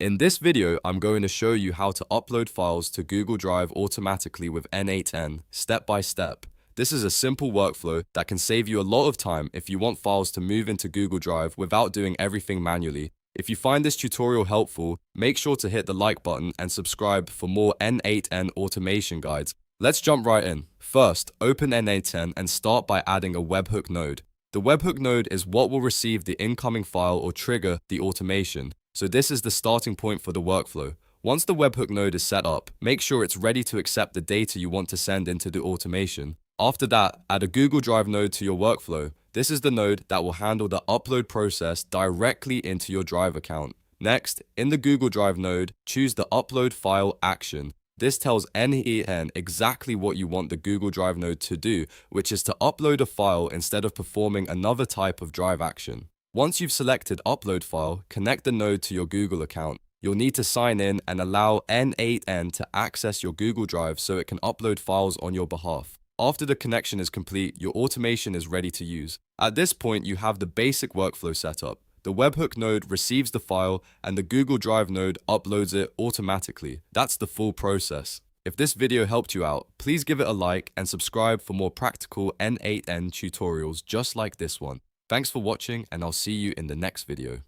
In this video, I'm going to show you how to upload files to Google Drive automatically with N8N, step by step. This is a simple workflow that can save you a lot of time if you want files to move into Google Drive without doing everything manually. If you find this tutorial helpful, make sure to hit the like button and subscribe for more N8N automation guides. Let's jump right in. First, open N8N and start by adding a Webhook node. The Webhook node is what will receive the incoming file or trigger the automation. So this is the starting point for the workflow. Once the Webhook node is set up, make sure it's ready to accept the data you want to send into the automation. After that, add a Google Drive node to your workflow. This is the node that will handle the upload process directly into your Drive account. Next, in the Google Drive node, choose the Upload File action. This tells N8N exactly what you want the Google Drive node to do, which is to upload a file instead of performing another type of Drive action. Once you've selected Upload File, connect the node to your Google account. You'll need to sign in and allow N8N to access your Google Drive so it can upload files on your behalf. After the connection is complete, your automation is ready to use. At this point, you have the basic workflow set up. The Webhook node receives the file and the Google Drive node uploads it automatically. That's the full process. If this video helped you out, please give it a like and subscribe for more practical N8N tutorials just like this one. Thanks for watching, and I'll see you in the next video.